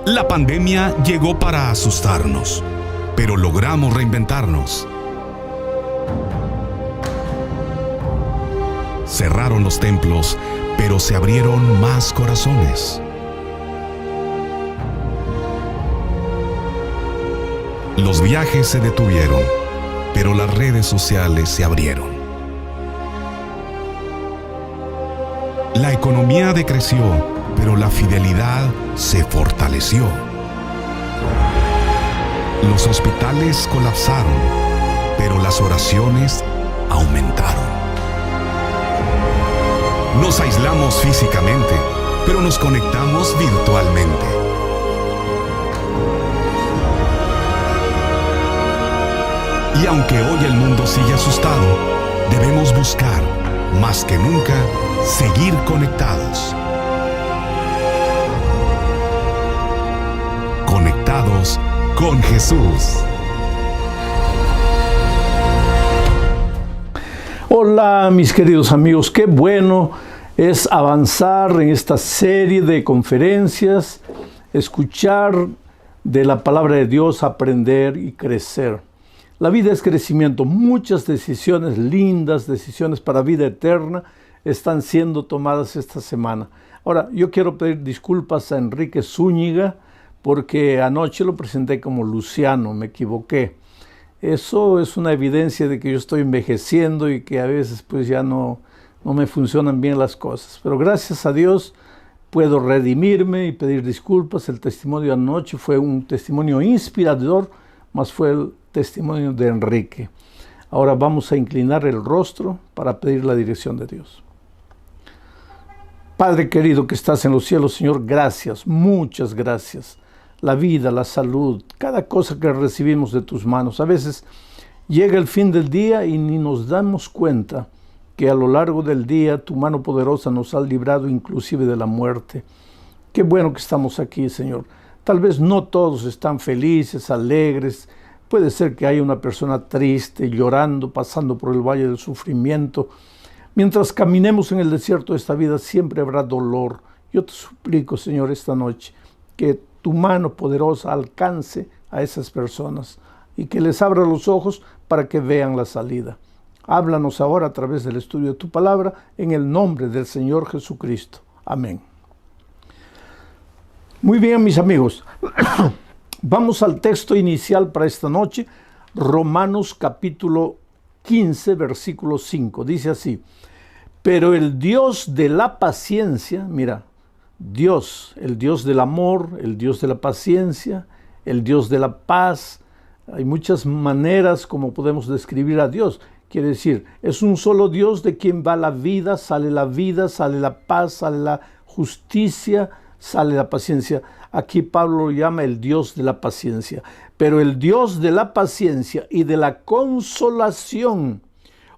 La pandemia llegó para asustarnos, pero logramos reinventarnos. Cerraron los templos, pero se abrieron más corazones. Los viajes se detuvieron, pero las redes sociales se abrieron. La economía decreció, pero la fidelidad se fortaleció. Los hospitales colapsaron, pero las oraciones aumentaron. Nos aislamos físicamente, pero nos conectamos virtualmente. Y aunque hoy el mundo sigue asustado, debemos buscar, más que nunca, seguir conectados. Conectados con Jesús. Hola mis queridos amigos, qué bueno es avanzar en esta serie de conferencias, escuchar de la palabra de Dios, aprender y crecer. La vida es crecimiento. Muchas decisiones lindas, decisiones para vida eterna, están siendo tomadas esta semana. Ahora, yo quiero pedir disculpas a Enrique Zúñiga, porque anoche lo presenté como Luciano, me equivoqué. Eso es una evidencia de que yo estoy envejeciendo y que a veces pues ya no me funcionan bien las cosas. Pero gracias a Dios puedo redimirme y pedir disculpas. El testimonio de anoche fue un testimonio inspirador, mas fue el testimonio de Enrique. Ahora vamos a inclinar el rostro para pedir la dirección de Dios. Padre querido que estás en los cielos, Señor, gracias, muchas gracias. La vida, la salud, cada cosa que recibimos de tus manos. A veces llega el fin del día y ni nos damos cuenta que a lo largo del día tu mano poderosa nos ha librado inclusive de la muerte. Qué bueno que estamos aquí, Señor. Tal vez no todos están felices, alegres. Puede ser que haya una persona triste, llorando, pasando por el valle del sufrimiento. Mientras caminemos en el desierto de esta vida, siempre habrá dolor. Yo te suplico, Señor, esta noche, que tu mano poderosa alcance a esas personas y que les abra los ojos para que vean la salida. Háblanos ahora a través del estudio de tu palabra, en el nombre del Señor Jesucristo. Amén. Muy bien, mis amigos. Vamos al texto inicial para esta noche, Romanos capítulo 15, versículo 5. Dice así: pero el Dios de la paciencia, mira, Dios, el Dios del amor, el Dios de la paciencia, el Dios de la paz. Hay muchas maneras como podemos describir a Dios. Quiere decir, es un solo Dios de quien va la vida, sale la paz, sale la justicia, sale la paciencia. Aquí Pablo lo llama el Dios de la paciencia. Pero el Dios de la paciencia y de la consolación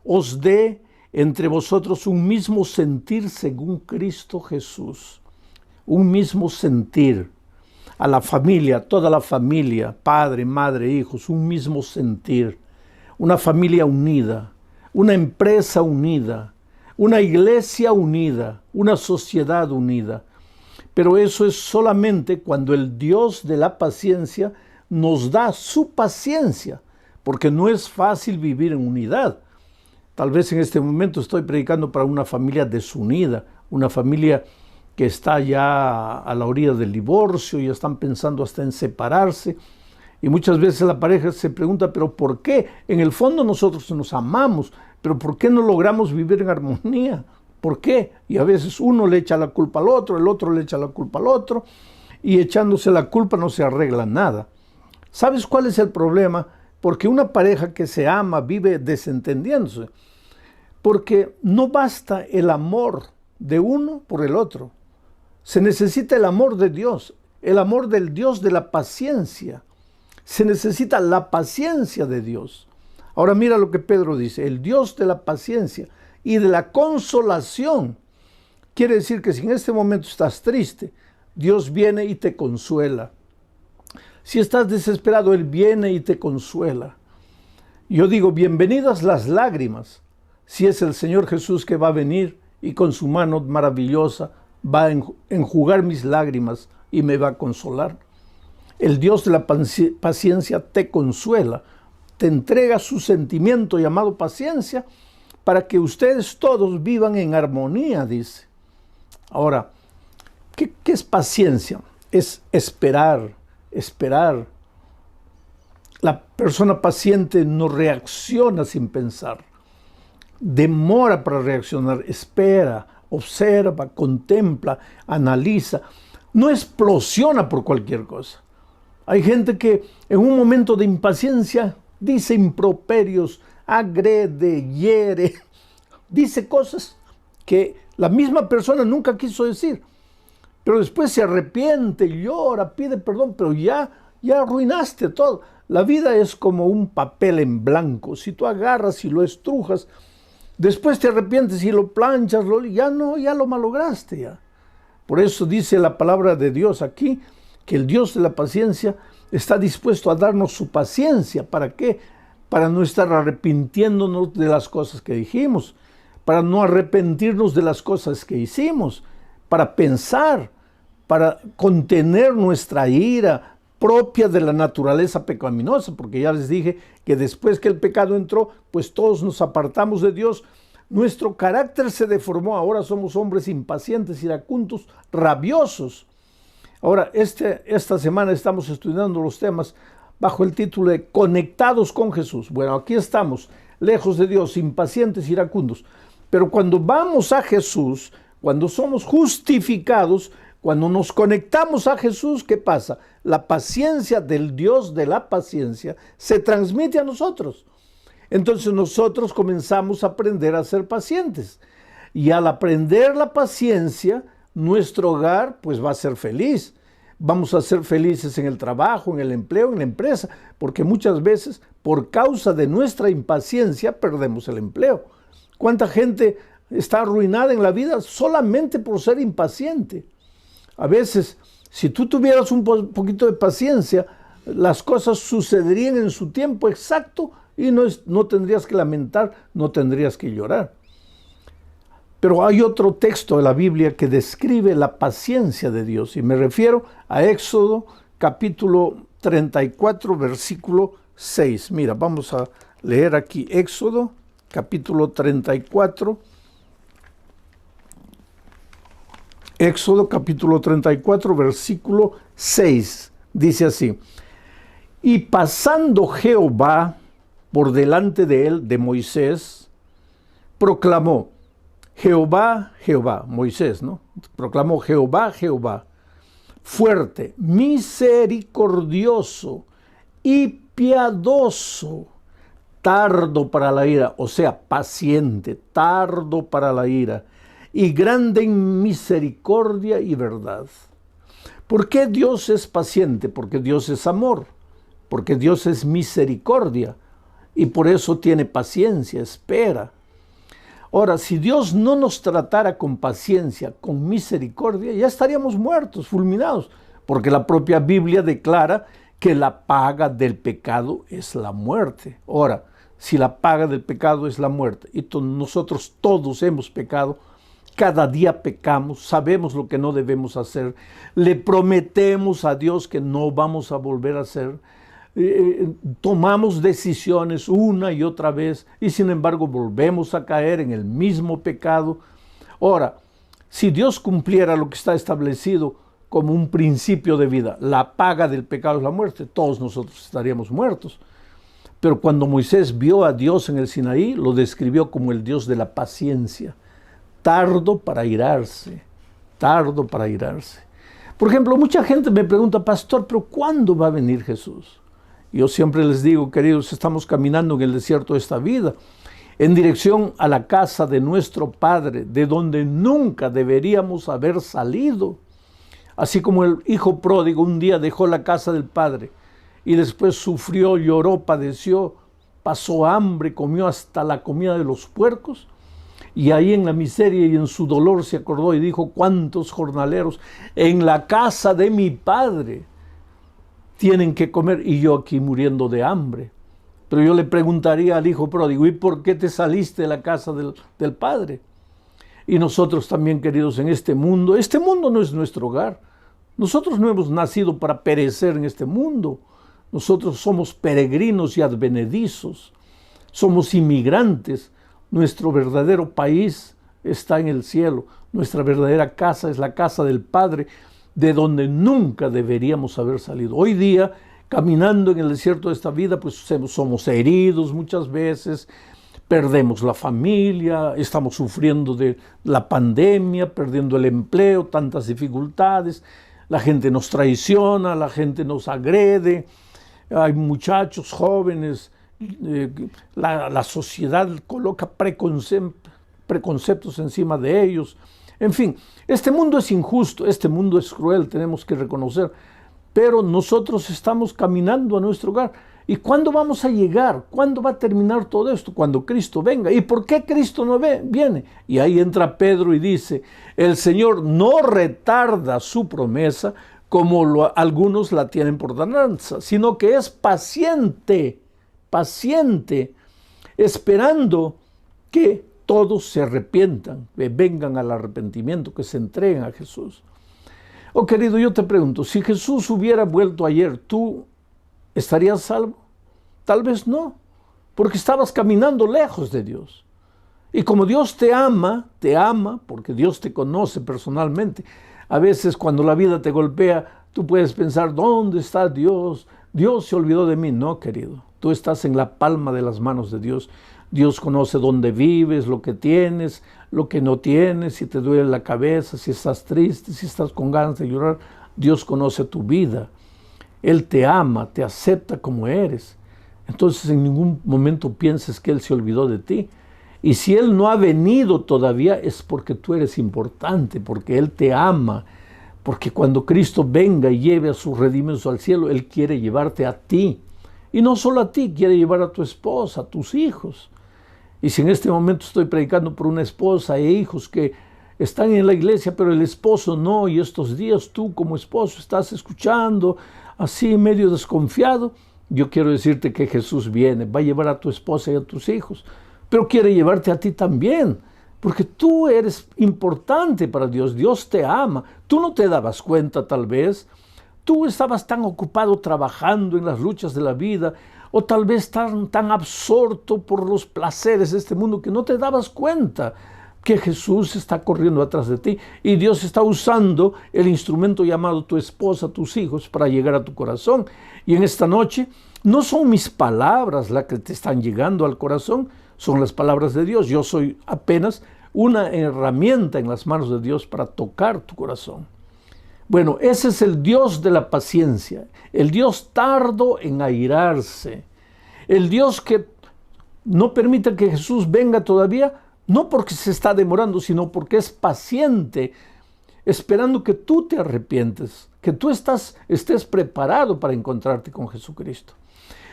os dé entre vosotros un mismo sentir según Cristo Jesús. Un mismo sentir. A la familia, toda la familia, padre, madre, hijos, un mismo sentir. Una familia unida, una empresa unida, una iglesia unida, una sociedad unida. Pero eso es solamente cuando el Dios de la paciencia nos da su paciencia, porque no es fácil vivir en unidad. Tal vez en este momento estoy predicando para una familia desunida, una familia que está ya a la orilla del divorcio, y están pensando hasta en separarse. Y muchas veces la pareja se pregunta, ¿pero por qué? En el fondo nosotros nos amamos, pero ¿por qué no logramos vivir en armonía? ¿Por qué? Y a veces uno le echa la culpa al otro, el otro le echa la culpa al otro, y echándose la culpa no se arregla nada. ¿Sabes cuál es el problema? Porque una pareja que se ama vive desentendiéndose, porque no basta el amor de uno por el otro. Se necesita el amor de Dios, el amor del Dios de la paciencia. Se necesita la paciencia de Dios. Ahora mira lo que Pedro dice: el Dios de la paciencia y de la consolación. Quiere decir que si en este momento estás triste, Dios viene y te consuela. Si estás desesperado, Él viene y te consuela. Yo digo, bienvenidas las lágrimas, si es el Señor Jesús que va a venir y con su mano maravillosa va a enjugar mis lágrimas y me va a consolar. El Dios de la paciencia te consuela, te entrega su sentimiento llamado paciencia para que ustedes todos vivan en armonía, dice. Ahora, ¿qué es paciencia? Es esperar. La persona paciente no reacciona sin pensar. Demora para reaccionar, espera, observa, contempla, analiza. No explosiona por cualquier cosa. Hay gente que en un momento de impaciencia dice improperios, agrede, hiere, dice cosas que la misma persona nunca quiso decir. Pero después se arrepiente, llora, pide perdón, pero ya arruinaste todo. La vida es como un papel en blanco. Si tú agarras y lo estrujas, después te arrepientes y lo planchas, ya lo malograste ya. Por eso dice la palabra de Dios aquí, que el Dios de la paciencia está dispuesto a darnos su paciencia. ¿Para qué? Para no estar arrepintiéndonos de las cosas que dijimos, para no arrepentirnos de las cosas que hicimos, para pensar, para contener nuestra ira propia de la naturaleza pecaminosa, porque ya les dije que después que el pecado entró, pues todos nos apartamos de Dios. Nuestro carácter se deformó, ahora somos hombres impacientes, iracundos, rabiosos. Ahora, esta semana estamos estudiando los temas bajo el título de Conectados con Jesús. Bueno, aquí estamos, lejos de Dios, impacientes, iracundos. Pero cuando vamos a Jesús, cuando somos justificados, cuando nos conectamos a Jesús, ¿qué pasa? La paciencia del Dios de la paciencia se transmite a nosotros. Entonces nosotros comenzamos a aprender a ser pacientes. Y al aprender la paciencia, nuestro hogar pues va a ser feliz. Vamos a ser felices en el trabajo, en el empleo, en la empresa, porque muchas veces por causa de nuestra impaciencia perdemos el empleo. ¿Cuánta gente está arruinada en la vida solamente por ser impaciente? A veces, si tú tuvieras un poquito de paciencia, las cosas sucederían en su tiempo exacto y no tendrías que lamentar, no tendrías que llorar. Pero hay otro texto de la Biblia que describe la paciencia de Dios, y me refiero a Éxodo capítulo 34, versículo 6. Mira, vamos a leer aquí Éxodo capítulo 34. Éxodo capítulo 34, versículo 6. Dice así: y pasando Jehová por delante de él, de Moisés, proclamó, Jehová, Jehová, Moisés, ¿no? Proclamó Jehová, Jehová, fuerte, misericordioso y piadoso, tardo para la ira, o sea, paciente, tardo para la ira, y grande en misericordia y verdad. ¿Por qué Dios es paciente? Porque Dios es amor, porque Dios es misericordia, y por eso tiene paciencia, espera. Ahora, si Dios no nos tratara con paciencia, con misericordia, ya estaríamos muertos, fulminados, porque la propia Biblia declara que la paga del pecado es la muerte. Ahora, si la paga del pecado es la muerte, y nosotros todos hemos pecado, cada día pecamos, sabemos lo que no debemos hacer, le prometemos a Dios que no vamos a volver a hacer, tomamos decisiones una y otra vez y sin embargo volvemos a caer en el mismo pecado. Ahora, si Dios cumpliera lo que está establecido como un principio de vida, la paga del pecado es la muerte, todos nosotros estaríamos muertos. Pero cuando Moisés vio a Dios en el Sinaí, lo describió como el Dios de la paciencia, tardo para irarse, tardo para irarse. Por ejemplo, mucha gente me pregunta, pastor, ¿pero cuándo va a venir Jesús? Yo siempre les digo, queridos, estamos caminando en el desierto de esta vida, en dirección a la casa de nuestro Padre, de donde nunca deberíamos haber salido. Así como el hijo pródigo un día dejó la casa del Padre y después sufrió, lloró, padeció, pasó hambre, comió hasta la comida de los puercos, y ahí en la miseria y en su dolor se acordó y dijo, ¿cuántos jornaleros en la casa de mi Padre tienen que comer y yo aquí muriendo de hambre? Pero yo le preguntaría al hijo pródigo, ¿y por qué te saliste de la casa del Padre? Y nosotros también, queridos, en este mundo no es nuestro hogar. Nosotros no hemos nacido para perecer en este mundo. Nosotros somos peregrinos y advenedizos. Somos inmigrantes. Nuestro verdadero país está en el cielo. Nuestra verdadera casa es la casa del Padre, de donde nunca deberíamos haber salido. Hoy día, caminando en el desierto de esta vida, pues somos heridos muchas veces, perdemos la familia, estamos sufriendo de la pandemia, perdiendo el empleo, tantas dificultades, la gente nos traiciona, la gente nos agrede, hay muchachos jóvenes, la sociedad coloca preconceptos encima de ellos. En fin, este mundo es injusto, este mundo es cruel, tenemos que reconocer, pero nosotros estamos caminando a nuestro hogar. ¿Y cuándo vamos a llegar? ¿Cuándo va a terminar todo esto? Cuando Cristo venga. ¿Y por qué Cristo no viene? Y ahí entra Pedro y dice, el Señor no retarda su promesa como algunos la tienen por tardanza, sino que es paciente, esperando que todos se arrepientan, que vengan al arrepentimiento, que se entreguen a Jesús. Oh querido, yo te pregunto, si Jesús hubiera vuelto ayer, ¿tú estarías salvo? Tal vez no, porque estabas caminando lejos de Dios. Y como Dios te ama, porque Dios te conoce personalmente. A veces cuando la vida te golpea, tú puedes pensar, ¿dónde está Dios? Dios se olvidó de mí. No, querido, tú estás en la palma de las manos de Dios. Dios conoce dónde vives, lo que tienes, lo que no tienes, si te duele la cabeza, si estás triste, si estás con ganas de llorar. Dios conoce tu vida. Él te ama, te acepta como eres. Entonces en ningún momento pienses que Él se olvidó de ti. Y si Él no ha venido todavía es porque tú eres importante, porque Él te ama, porque cuando Cristo venga y lleve a sus redimidos al cielo, Él quiere llevarte a ti. Y no solo a ti, quiere llevar a tu esposa, a tus hijos. Y si en este momento estoy predicando por una esposa e hijos que están en la iglesia, pero el esposo no, y estos días tú como esposo estás escuchando así medio desconfiado, yo quiero decirte que Jesús viene, va a llevar a tu esposa y a tus hijos, pero quiere llevarte a ti también, porque tú eres importante para Dios, Dios te ama, tú no te dabas cuenta tal vez, tú estabas tan ocupado trabajando en las luchas de la vida, o tal vez tan absorto por los placeres de este mundo que no te dabas cuenta que Jesús está corriendo atrás de ti y Dios está usando el instrumento llamado tu esposa, tus hijos, para llegar a tu corazón. Y en esta noche no son mis palabras las que te están llegando al corazón, son las palabras de Dios. Yo soy apenas una herramienta en las manos de Dios para tocar tu corazón. Bueno, ese es el Dios de la paciencia, el Dios tardo en airarse, el Dios que no permite que Jesús venga todavía, no porque se está demorando, sino porque es paciente, esperando que tú te arrepientes, que tú estés preparado para encontrarte con Jesucristo.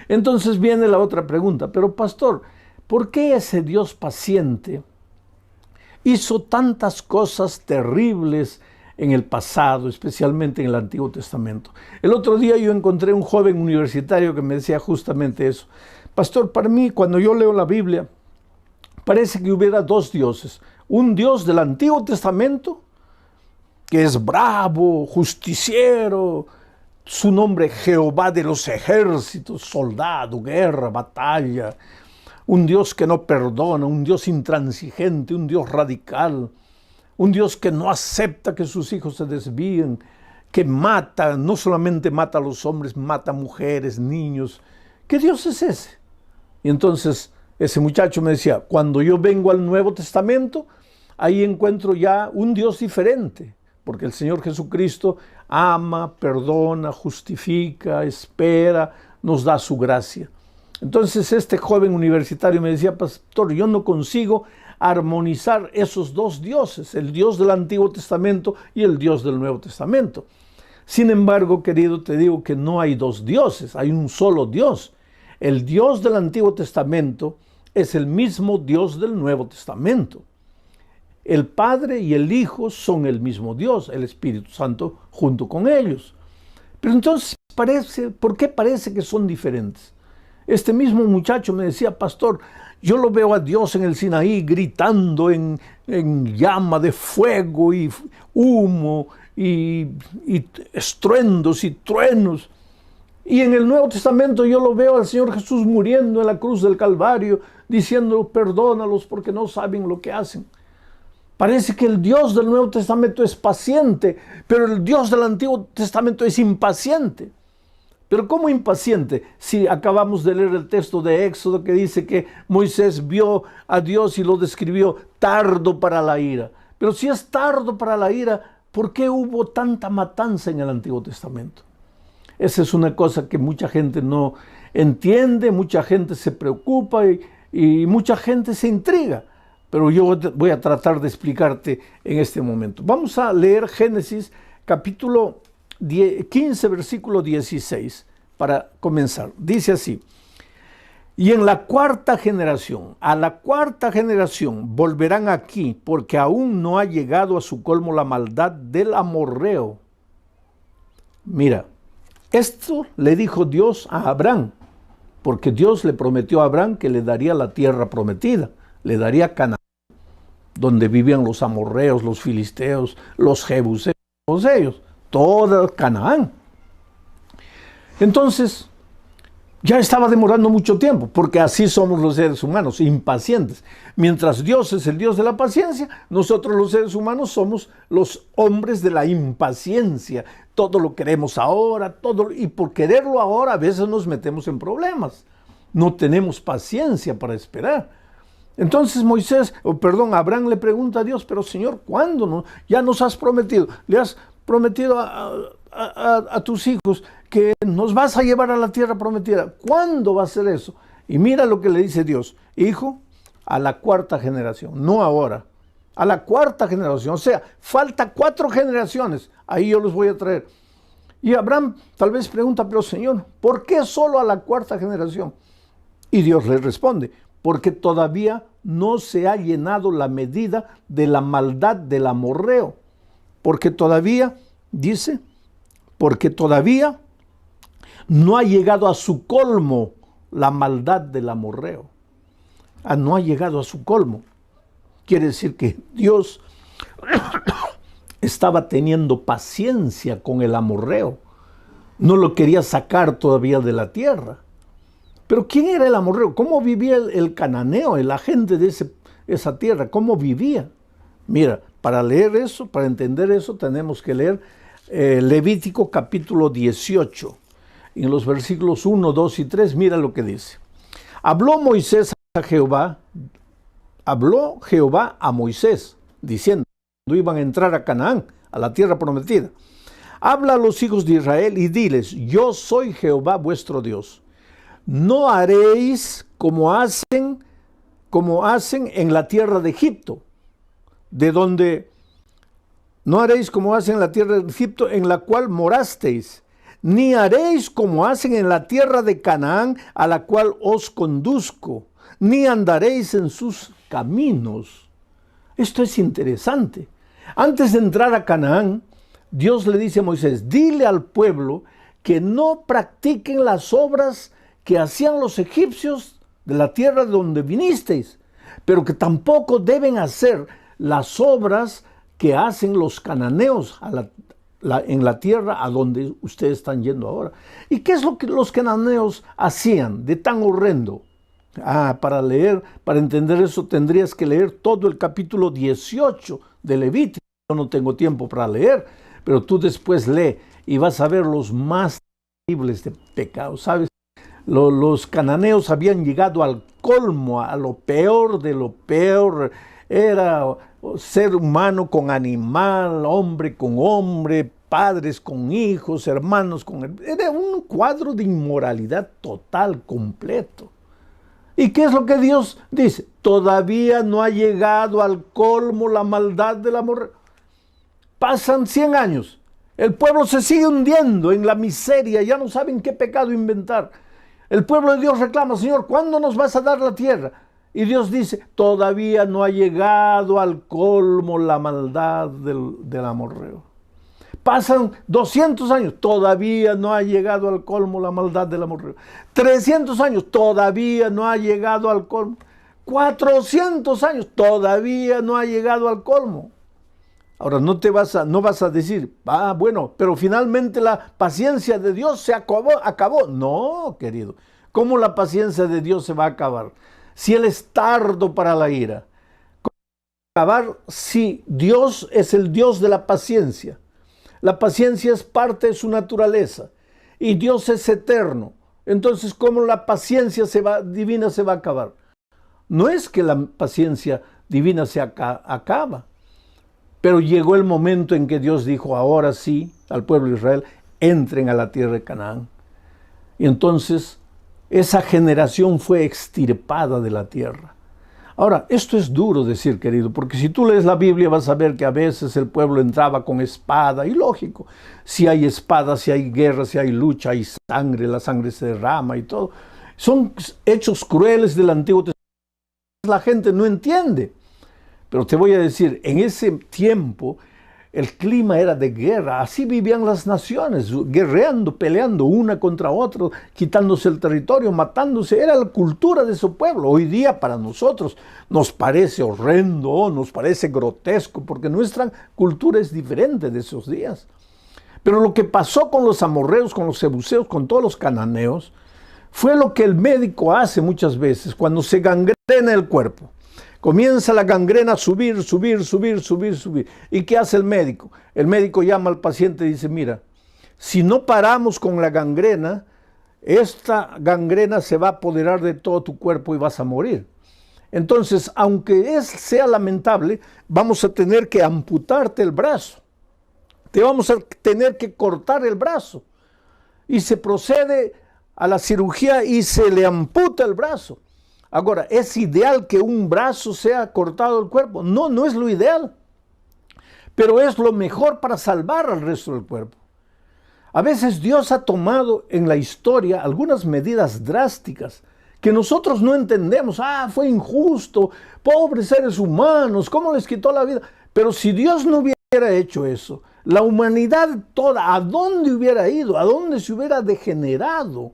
Entonces viene la otra pregunta, pero pastor, ¿por qué ese Dios paciente hizo tantas cosas terribles en el pasado, especialmente en el Antiguo Testamento? El otro día yo encontré un joven universitario que me decía justamente eso. Pastor, para mí, cuando yo leo la Biblia, parece que hubiera dos dioses. Un Dios del Antiguo Testamento, que es bravo, justiciero, su nombre Jehová de los ejércitos, soldado, guerra, batalla. Un Dios que no perdona, un Dios intransigente, un Dios radical. Un Dios que no acepta que sus hijos se desvíen, que mata, no solamente mata a los hombres, mata a mujeres, niños. ¿Qué Dios es ese? Y entonces ese muchacho me decía, cuando yo vengo al Nuevo Testamento, ahí encuentro ya un Dios diferente, porque el Señor Jesucristo ama, perdona, justifica, espera, nos da su gracia. Entonces este joven universitario me decía, pastor, yo no consigo armonizar esos dos dioses, el Dios del Antiguo Testamento y el Dios del Nuevo Testamento. Sin embargo, querido, te digo que no hay dos dioses, hay un solo Dios. El Dios del Antiguo Testamento es el mismo Dios del Nuevo Testamento. El Padre y el Hijo son el mismo Dios, el Espíritu Santo junto con ellos. Pero entonces, ¿por qué parece que son diferentes? Este mismo muchacho me decía, pastor, Yo lo veo a Dios en el Sinaí gritando en llama de fuego y humo y estruendos y truenos. Y en el Nuevo Testamento yo lo veo al Señor Jesús muriendo en la cruz del Calvario, diciendo, perdónalos porque no saben lo que hacen. Parece que el Dios del Nuevo Testamento es paciente, pero el Dios del Antiguo Testamento es impaciente. Pero ¿cómo impaciente? Si acabamos de leer el texto de Éxodo que dice que Moisés vio a Dios y lo describió tardo para la ira. Pero si es tardo para la ira, ¿por qué hubo tanta matanza en el Antiguo Testamento? Esa es una cosa que mucha gente no entiende, mucha gente se preocupa y mucha gente se intriga. Pero yo voy a tratar de explicarte en este momento. Vamos a leer Génesis capítulo 15, versículo 16, para comenzar. Dice así: y en la cuarta generación, a la cuarta generación volverán aquí, porque aún no ha llegado a su colmo la maldad del amorreo. Mira, esto le dijo Dios a Abraham, porque Dios le prometió a Abraham que le daría la tierra prometida, le daría Canaán, donde vivían los amorreos, los filisteos, los jebuseos, todos ellos. Toda Canaán. Entonces, ya estaba demorando mucho tiempo, porque así somos los seres humanos, impacientes. Mientras Dios es el Dios de la paciencia, nosotros los seres humanos somos los hombres de la impaciencia. Todo lo queremos ahora, y por quererlo ahora a veces nos metemos en problemas. No tenemos paciencia para esperar. Entonces Abraham le pregunta a Dios, pero Señor, ¿cuándo no? Ya nos has prometido, le has prometido a tus hijos que nos vas a llevar a la tierra prometida. ¿Cuándo va a ser eso? Y mira lo que le dice Dios: hijo, a la cuarta generación, no ahora, a la cuarta generación. O sea, falta 4 generaciones, ahí yo los voy a traer. Y Abraham tal vez pregunta, pero Señor, ¿por qué solo a la cuarta generación? Y Dios le responde: porque todavía no se ha llenado la medida de la maldad del amorreo. Porque todavía, dice, porque todavía no ha llegado a su colmo la maldad del amorreo. No ha llegado a su colmo. Quiere decir que Dios estaba teniendo paciencia con el amorreo. No lo quería sacar todavía de la tierra. Pero ¿quién era el amorreo? ¿Cómo vivía el cananeo, la gente de esa tierra? ¿Cómo vivía? Mira, para leer eso, para entender eso, tenemos que leer Levítico capítulo 18. En los versículos 1, 2 y 3, mira lo que dice. Habló Jehová a Moisés, diciendo, cuando iban a entrar a Canaán, a la tierra prometida: habla a los hijos de Israel y diles, yo soy Jehová vuestro Dios. No haréis como hacen en la tierra de Egipto, no haréis como hacen en la tierra de Egipto, en la cual morasteis, ni haréis como hacen en la tierra de Canaán, a la cual os conduzco, ni andaréis en sus caminos. Esto es interesante. Antes de entrar a Canaán, Dios le dice a Moisés, dile al pueblo que no practiquen las obras que hacían los egipcios de la tierra de donde vinisteis, pero que tampoco deben hacer las obras que hacen los cananeos en la tierra a donde ustedes están yendo ahora. ¿Y qué es lo que los cananeos hacían de tan horrendo? Para entender eso tendrías que leer todo el capítulo 18 de Levítico. Yo no tengo tiempo para leer, pero tú después lee y vas a ver los más terribles de pecados, ¿sabes? Los cananeos habían llegado al colmo, a lo peor de lo peor. Era ser humano con animal, hombre con hombre, padres con hijos, hermanos con hermanos. Era un cuadro de inmoralidad total, completo. ¿Y qué es lo que Dios dice? Todavía no ha llegado al colmo la maldad del amor. Pasan 100 años. El pueblo se sigue hundiendo en la miseria. Ya no saben qué pecado inventar. El pueblo de Dios reclama, Señor, ¿cuándo nos vas a dar la tierra? Y Dios dice, todavía no ha llegado al colmo la maldad del amorreo. Pasan 200 años, todavía no ha llegado al colmo la maldad del amorreo. 300 años, todavía no ha llegado al colmo. 400 años, todavía no ha llegado al colmo. Ahora, no vas a decir, bueno, pero finalmente la paciencia de Dios se acabó. No, querido. ¿Cómo la paciencia de Dios se va a acabar? Si Él es tardo para la ira. ¿Cómo va a acabar si Dios es el Dios de la paciencia? La paciencia es parte de su naturaleza y Dios es eterno. Entonces, ¿cómo la paciencia divina se va a acabar? No es que la paciencia divina se acaba, pero llegó el momento en que Dios dijo, ahora sí, al pueblo de Israel, entren a la tierra de Canaán. Y entonces, esa generación fue extirpada de la tierra. Ahora, esto es duro decir, querido, porque si tú lees la Biblia vas a ver que a veces el pueblo entraba con espada, y lógico, si hay espada, si hay guerra, si hay lucha, hay sangre, la sangre se derrama y todo. Son hechos crueles del Antiguo Testamento. La gente no entiende. Pero te voy a decir, en ese tiempo el clima era de guerra, así vivían las naciones, guerreando, peleando una contra otra, quitándose el territorio, matándose, era la cultura de su pueblo. Hoy día para nosotros nos parece horrendo, nos parece grotesco, porque nuestra cultura es diferente de esos días. Pero lo que pasó con los amorreos, con los jebuseos, con todos los cananeos, fue lo que el médico hace muchas veces cuando se gangrena el cuerpo. Comienza la gangrena a subir. ¿Y qué hace el médico? El médico llama al paciente y dice, mira, si no paramos con la gangrena, esta gangrena se va a apoderar de todo tu cuerpo y vas a morir. Entonces, aunque sea lamentable, vamos a tener que amputarte el brazo. Te vamos a tener que cortar el brazo. Y se procede a la cirugía y se le amputa el brazo. Ahora, ¿es ideal que un brazo sea cortado del cuerpo? No, no es lo ideal. Pero es lo mejor para salvar al resto del cuerpo. A veces Dios ha tomado en la historia algunas medidas drásticas que nosotros no entendemos. Fue injusto, pobres seres humanos, ¿cómo les quitó la vida? Pero si Dios no hubiera hecho eso, la humanidad toda, ¿a dónde hubiera ido? ¿A dónde se hubiera degenerado?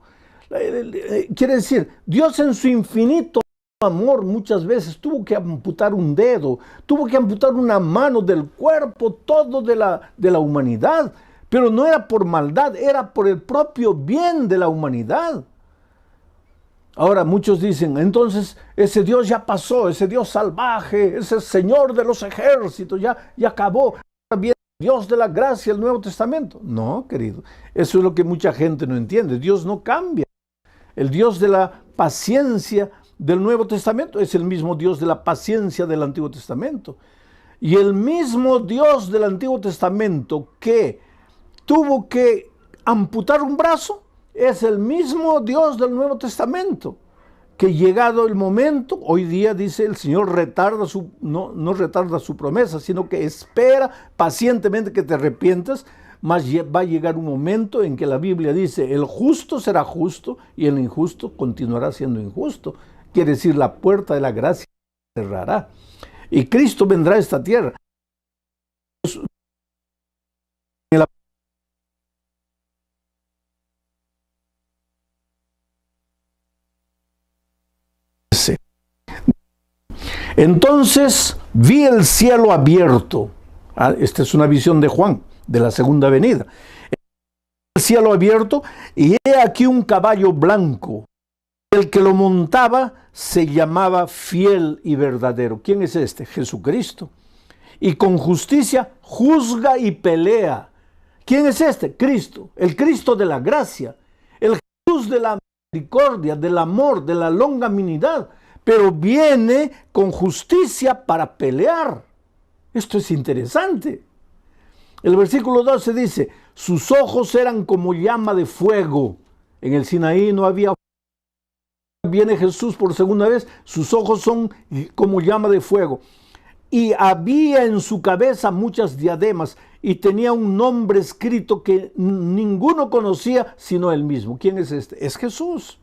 Quiere decir, Dios en su infinito amor muchas veces tuvo que amputar un dedo, tuvo que amputar una mano del cuerpo todo de la humanidad, pero no era por maldad, era por el propio bien de la humanidad. Ahora muchos dicen, entonces ese Dios ya pasó, ese Dios salvaje, ese Señor de los ejércitos ya acabó. Ahora viene Dios de la gracia, el Nuevo Testamento. No, querido, eso es lo que mucha gente no entiende. Dios no cambia. El Dios de la paciencia del Nuevo Testamento es el mismo Dios de la paciencia del Antiguo Testamento. Y el mismo Dios del Antiguo Testamento que tuvo que amputar un brazo, es el mismo Dios del Nuevo Testamento, que llegado el momento, hoy día dice el Señor no retarda su promesa, sino que espera pacientemente que te arrepientas, mas va a llegar un momento en que la Biblia dice, el justo será justo y el injusto continuará siendo injusto. Quiere decir, la puerta de la gracia se cerrará. Y Cristo vendrá a esta tierra. Entonces vi el cielo abierto. Esta es una visión de Juan, de la segunda venida. El cielo abierto y he aquí un caballo blanco. El que lo montaba se llamaba Fiel y Verdadero. ¿Quién es este? Jesucristo. Y con justicia juzga y pelea. ¿Quién es este? Cristo. El Cristo de la gracia. El Jesús de la misericordia, del amor, de la longanimidad. Pero viene con justicia para pelear. Esto es interesante. El versículo 12 dice, sus ojos eran como llama de fuego. En el Sinaí no había fuego. Viene Jesús por segunda vez, sus ojos son como llama de fuego. Y había en su cabeza muchas diademas y tenía un nombre escrito que ninguno conocía sino él mismo. ¿Quién es este? Es Jesús.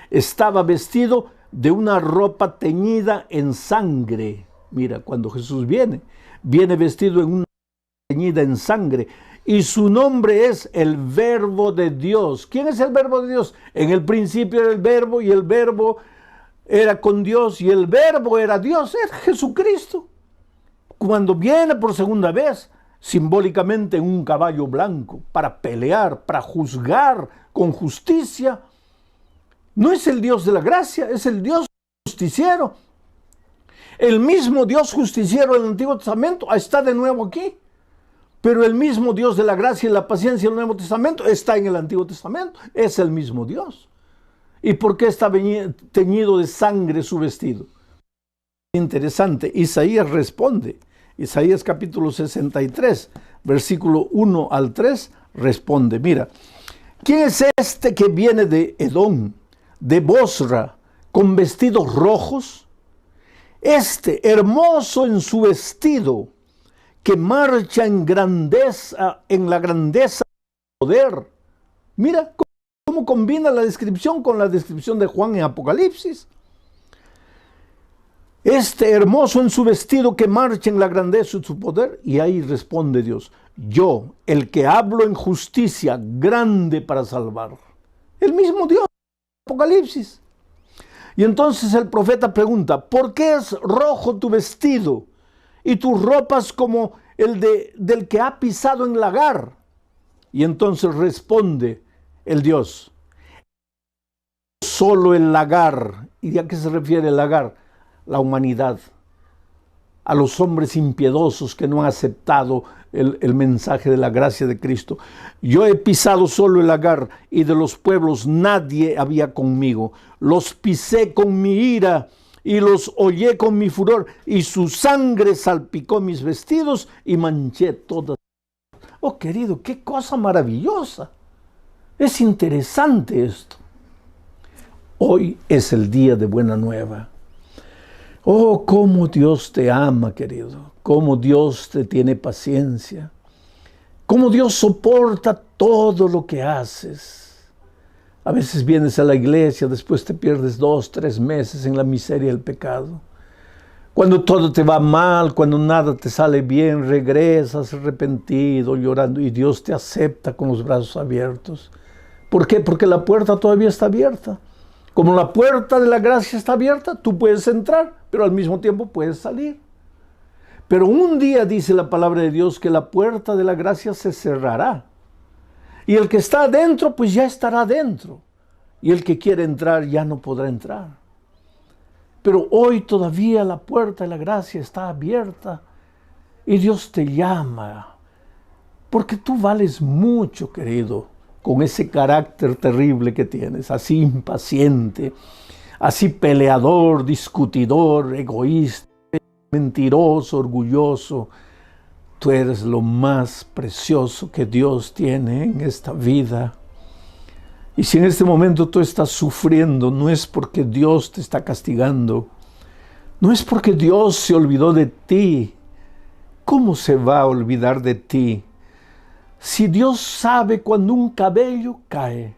Estaba vestido de una ropa teñida en sangre. Mira, cuando Jesús viene vestido en una ropa teñida en sangre. Y su nombre es el Verbo de Dios. ¿Quién es el Verbo de Dios? En el principio era el Verbo y el Verbo era con Dios y el Verbo era Dios, era Jesucristo. Cuando viene por segunda vez, simbólicamente en un caballo blanco, para pelear, para juzgar con justicia, no es el Dios de la gracia, es el Dios justiciero. El mismo Dios justiciero del Antiguo Testamento está de nuevo aquí. Pero el mismo Dios de la gracia y la paciencia del Nuevo Testamento está en el Antiguo Testamento. Es el mismo Dios. ¿Y por qué está teñido de sangre su vestido? Interesante. Isaías responde. Isaías capítulo 63, versículo 1 al 3, responde. Mira, ¿quién es este que viene de Edom, de Bosra, con vestidos rojos? Este, hermoso en su vestido, que marcha en grandeza, en la grandeza del poder. Mira cómo combina la descripción con la descripción de Juan en Apocalipsis. Este hermoso en su vestido que marcha en la grandeza de su poder. Y ahí responde Dios: yo, el que hablo en justicia, grande para salvar. El mismo Dios, Apocalipsis. Y entonces el profeta pregunta: ¿por qué es rojo tu vestido y tus ropas como del que ha pisado en lagar? Y entonces responde el Dios: solo el lagar. ¿Y a qué se refiere el lagar? La humanidad, a los hombres impiedosos que no han aceptado el mensaje de la gracia de Cristo. Yo he pisado solo el lagar, y de los pueblos nadie había conmigo. Los pisé con mi ira y los hollé con mi furor, y su sangre salpicó mis vestidos y manché todas. Oh, querido, qué cosa maravillosa. Es interesante esto. Hoy es el día de buena nueva. Oh, cómo Dios te ama, querido. Cómo Dios te tiene paciencia. Cómo Dios soporta todo lo que haces. A veces vienes a la iglesia, después te pierdes 2, 3 meses en la miseria del pecado. Cuando todo te va mal, cuando nada te sale bien, regresas arrepentido, llorando, y Dios te acepta con los brazos abiertos. ¿Por qué? Porque la puerta todavía está abierta. Como la puerta de la gracia está abierta, tú puedes entrar, pero al mismo tiempo puedes salir. Pero un día dice la palabra de Dios que la puerta de la gracia se cerrará. Y el que está adentro, pues ya estará adentro. Y el que quiere entrar ya no podrá entrar. Pero hoy todavía la puerta de la gracia está abierta. Y Dios te llama. Porque tú vales mucho, querido, con ese carácter terrible que tienes, así impaciente, así peleador, discutidor, egoísta, mentiroso, orgulloso. Tú eres lo más precioso que Dios tiene en esta vida. Y si en este momento tú estás sufriendo, no es porque Dios te está castigando, no es porque Dios se olvidó de ti. ¿Cómo se va a olvidar de ti? Si Dios sabe cuando un cabello cae,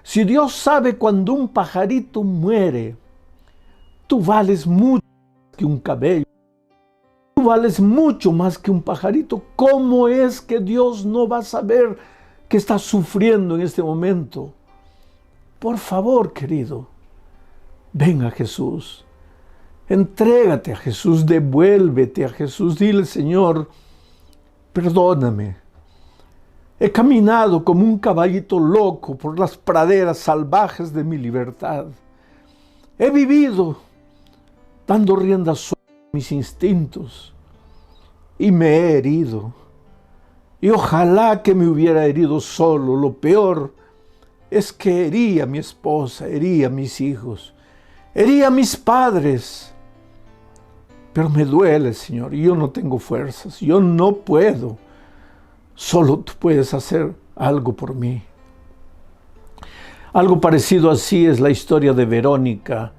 si Dios sabe cuando un pajarito muere, tú vales mucho más que un cabello, tú vales mucho más que un pajarito. ¿Cómo es que Dios no va a saber que estás sufriendo en este momento? Por favor, querido, ven a Jesús, entrégate a Jesús, devuélvete a Jesús, dile: Señor, perdóname. He caminado como un caballito loco por las praderas salvajes de mi libertad. He vivido dando rienda suelta a mis instintos y me he herido. Y ojalá que me hubiera herido solo. Lo peor es que herí a mi esposa, herí a mis hijos, herí a mis padres. Pero me duele, Señor, y yo no tengo fuerzas, yo no puedo. Solo tú puedes hacer algo por mí. Algo parecido así es la historia de Verónica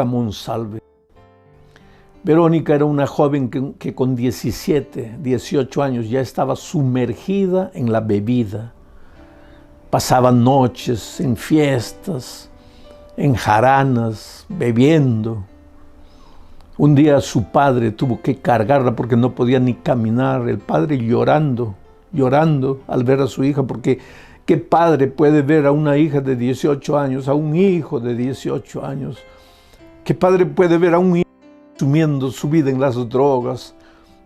Monsalve. Verónica era una joven que con 17, 18 años ya estaba sumergida en la bebida. Pasaba noches en fiestas, en jaranas, bebiendo. Un día su padre tuvo que cargarla porque no podía ni caminar. El padre llorando al ver a su hija porque ¿Qué padre puede ver a una hija de 18 años, a un hijo de 18 años? ¿Qué padre puede ver a un hijo consumiendo su vida en las drogas,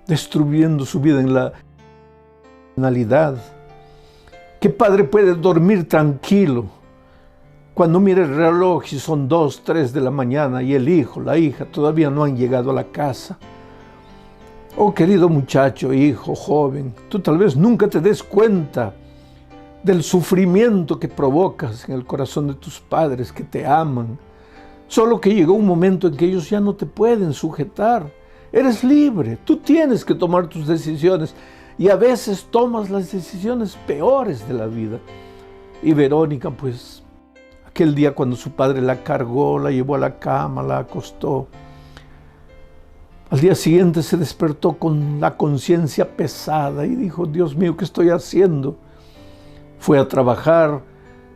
destruyendo su vida en la criminalidad? ¿Qué padre puede dormir tranquilo cuando mira el reloj y son 2, 3 de la mañana y el hijo, la hija todavía no han llegado a la casa? Oh, querido muchacho, hijo, joven, tú tal vez nunca te des cuenta del sufrimiento que provocas en el corazón de tus padres que te aman. Solo que llegó un momento en que ellos ya no te pueden sujetar. Eres libre, tú tienes que tomar tus decisiones y a veces tomas las decisiones peores de la vida. Y Verónica, pues, aquel día cuando su padre la cargó, la llevó a la cama, la acostó, al día siguiente se despertó con la conciencia pesada y dijo: Dios mío, ¿qué estoy haciendo? Fue a trabajar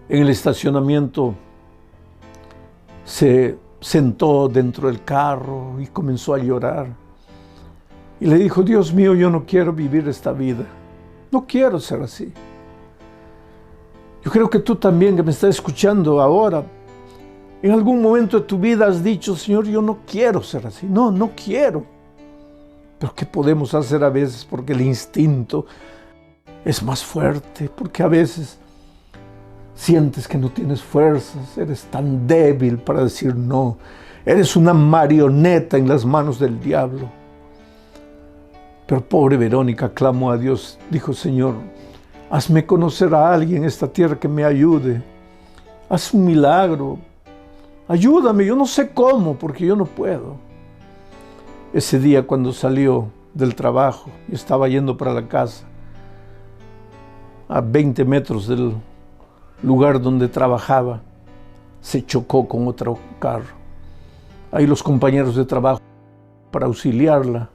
en el estacionamiento, se sentó dentro del carro y comenzó a llorar. Y le dijo: Dios mío, yo no quiero vivir esta vida, no quiero ser así. Yo creo que tú también, que me estás escuchando ahora, en algún momento de tu vida has dicho: Señor, yo no quiero ser así, no quiero. Pero ¿qué podemos hacer a veces? Porque el instinto es más fuerte, porque a veces sientes que no tienes fuerzas, eres tan débil para decir no, eres una marioneta en las manos del diablo. Pero pobre Verónica clamó a Dios, dijo: Señor, hazme conocer a alguien en esta tierra que me ayude, haz un milagro, ayúdame, yo no sé cómo, porque yo no puedo. Ese día cuando salió del trabajo y estaba yendo para la casa, a 20 metros del lugar donde trabajaba, se chocó con otro carro. Ahí los compañeros de trabajo para auxiliarla.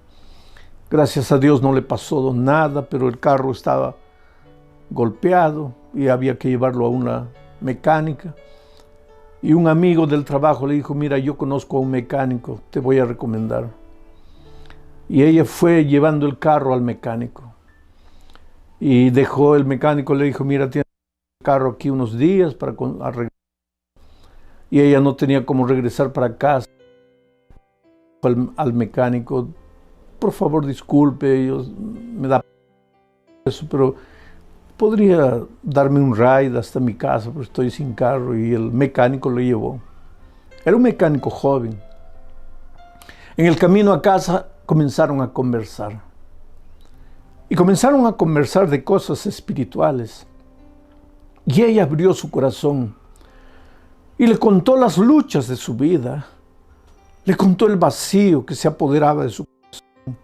Gracias a Dios no le pasó nada, pero el carro estaba golpeado y había que llevarlo a una mecánica. Y un amigo del trabajo le dijo: mira, yo conozco a un mecánico, te voy a recomendar. Y ella fue llevando el carro al mecánico. Y dejó el mecánico, le dijo: mira, tienes el carro aquí unos días para arreglar. Y ella no tenía cómo regresar para casa. Al mecánico: por favor, disculpe, me da eso, pero podría darme un ride hasta mi casa, porque estoy sin carro. Y el mecánico lo llevó. Era un mecánico joven. En el camino a casa comenzaron a conversar. Y comenzaron a conversar de cosas espirituales. Y ella abrió su corazón y le contó las luchas de su vida. Le contó el vacío que se apoderaba de su corazón.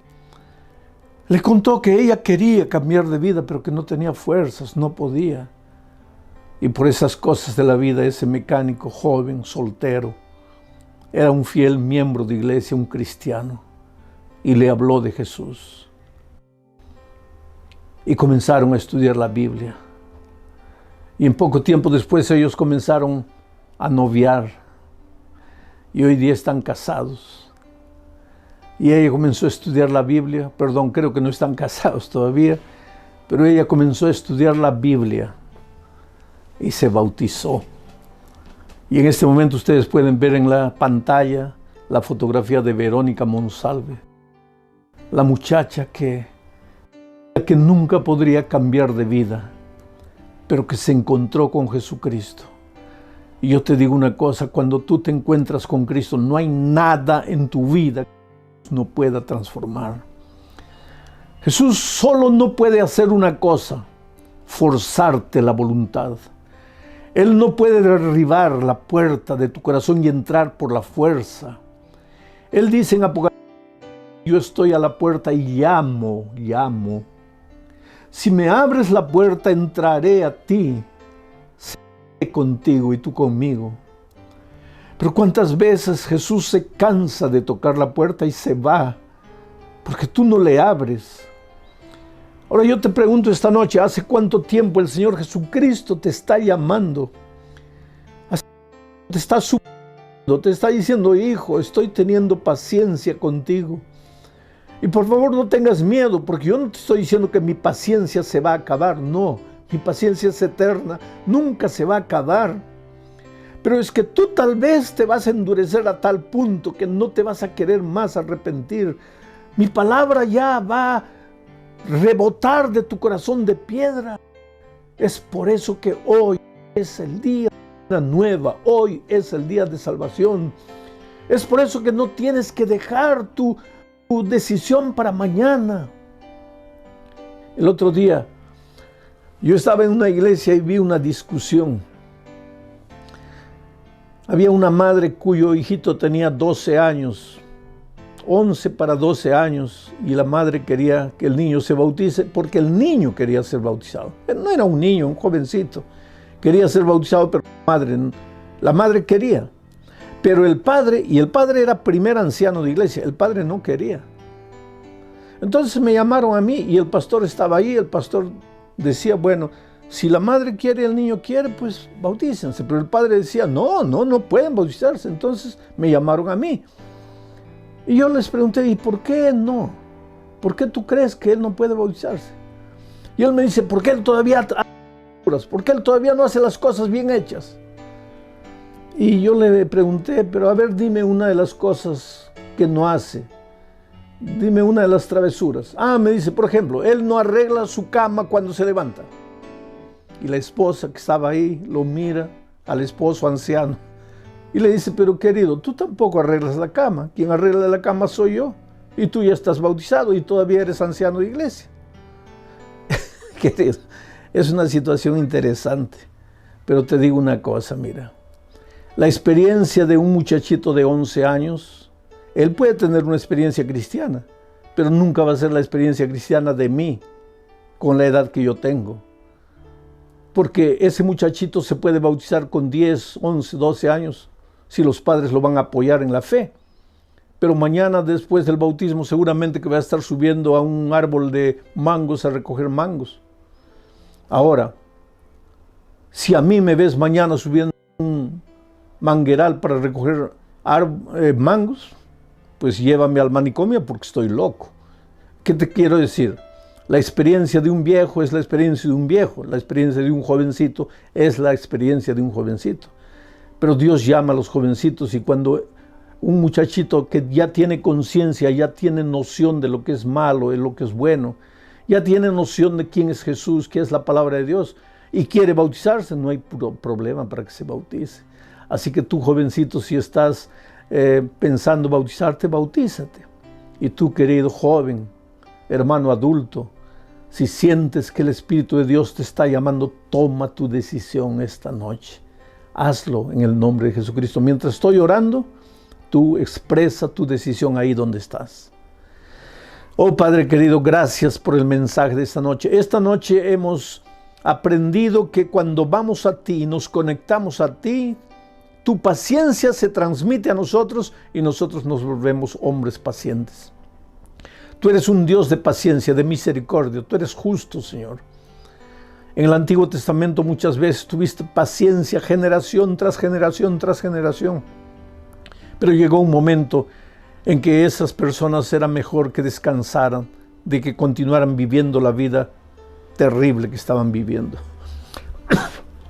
Le contó que ella quería cambiar de vida, pero que no tenía fuerzas, no podía. Y por esas cosas de la vida, ese mecánico joven, soltero, era un fiel miembro de iglesia, un cristiano, y le habló de Jesús. Y comenzaron a estudiar la Biblia. Y en poco tiempo después ellos comenzaron a noviar. Y hoy día están casados. Y ella comenzó a estudiar la Biblia. Perdón, creo que no están casados todavía. Pero ella comenzó a estudiar la Biblia. Y se bautizó. Y en este momento ustedes pueden ver en la pantalla la fotografía de Verónica Monsalve. La muchacha que nunca podría cambiar de vida, pero que se encontró con Jesucristo. Y yo te digo una cosa: cuando tú te encuentras con Cristo, no hay nada en tu vida que no pueda transformar. Jesús solo no puede hacer una cosa: forzarte la voluntad. Él no puede derribar la puerta de tu corazón y entrar por la fuerza. Él dice en Apocalipsis: yo estoy a la puerta y llamo. Si me abres la puerta, entraré a ti, seré contigo y tú conmigo. Pero ¿cuántas veces Jesús se cansa de tocar la puerta y se va? Porque tú no le abres. Ahora yo te pregunto esta noche: ¿hace cuánto tiempo el Señor Jesucristo te está llamando? Te está suplicando, te está diciendo: hijo, estoy teniendo paciencia contigo. Y por favor no tengas miedo, porque yo no te estoy diciendo que mi paciencia se va a acabar, no. Mi paciencia es eterna, nunca se va a acabar. Pero es que tú tal vez te vas a endurecer a tal punto que no te vas a querer más arrepentir. Mi palabra ya va a rebotar de tu corazón de piedra. Es por eso que hoy es el día de una nueva, hoy es el día de salvación. Es por eso que no tienes que dejar tu decisión para mañana. El otro día yo estaba en una iglesia y vi una discusión. Había una madre cuyo hijito tenía 12 años, 11 para 12 años, y la madre quería que el niño se bautice porque el niño quería ser bautizado. No era un niño, un jovencito. Quería ser bautizado, pero la madre quería. Pero el padre era primer anciano de iglesia, el padre no quería. Entonces me llamaron a mí y el pastor estaba ahí. El pastor decía, bueno, si la madre quiere y el niño quiere, pues bautícense. Pero el padre decía, no pueden bautizarse. Entonces me llamaron a mí. Y yo les pregunté, ¿y por qué no? ¿Por qué tú crees que él no puede bautizarse? Y él me dice, porque él todavía no hace las cosas bien hechas. Y yo le pregunté, pero a ver, dime una de las cosas que no hace. Dime una de las travesuras. Me dice, por ejemplo, él no arregla su cama cuando se levanta. Y la esposa que estaba ahí lo mira al esposo anciano y le dice, pero querido, tú tampoco arreglas la cama. Quien arregla la cama soy yo. Y tú ya estás bautizado y todavía eres anciano de iglesia. Querido, es una situación interesante. Pero te digo una cosa, mira. La experiencia de un muchachito de 11 años, él puede tener una experiencia cristiana, pero nunca va a ser la experiencia cristiana de mí, con la edad que yo tengo. Porque ese muchachito se puede bautizar con 10, 11, 12 años, si los padres lo van a apoyar en la fe. Pero mañana, después del bautismo, seguramente que va a estar subiendo a un árbol de mangos a recoger mangos. Ahora, si a mí me ves mañana subiendo un mangueral para recoger mangos, pues llévame al manicomio porque estoy loco. ¿Qué te quiero decir? La experiencia de un viejo es la experiencia de un viejo. La experiencia de un jovencito es la experiencia de un jovencito. Pero Dios llama a los jovencitos, y cuando un muchachito que ya tiene conciencia, ya tiene noción de lo que es malo, de lo que es bueno, ya tiene noción de quién es Jesús, qué es la palabra de Dios, y quiere bautizarse, no hay problema para que se bautice. Así que tú, jovencito, si estás pensando bautizarte, bautízate. Y tú, querido joven, hermano adulto, si sientes que el Espíritu de Dios te está llamando, toma tu decisión esta noche. Hazlo en el nombre de Jesucristo. Mientras estoy orando, tú expresa tu decisión ahí donde estás. Oh Padre querido, gracias por el mensaje de esta noche. Esta noche hemos aprendido que cuando vamos a ti y nos conectamos a ti, tu paciencia se transmite a nosotros y nosotros nos volvemos hombres pacientes. Tú eres un Dios de paciencia, de misericordia. Tú eres justo, Señor. En el Antiguo Testamento muchas veces tuviste paciencia generación tras generación tras generación. Pero llegó un momento en que esas personas era mejor que descansaran de que continuaran viviendo la vida terrible que estaban viviendo.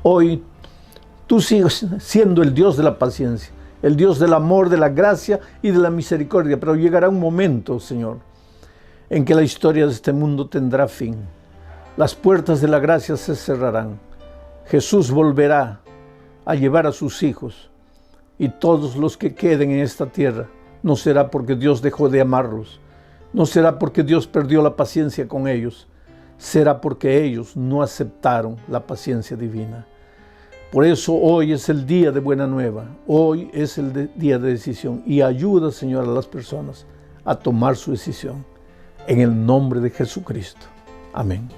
Hoy tú sigues siendo el Dios de la paciencia, el Dios del amor, de la gracia y de la misericordia. Pero llegará un momento, Señor, en que la historia de este mundo tendrá fin. Las puertas de la gracia se cerrarán. Jesús volverá a llevar a sus hijos, y todos los que queden en esta tierra, no será porque Dios dejó de amarlos, no será porque Dios perdió la paciencia con ellos, será porque ellos no aceptaron la paciencia divina. Por eso hoy es el día de buena nueva, hoy es el día de decisión, y ayuda, Señor, a las personas a tomar su decisión. En el nombre de Jesucristo. Amén.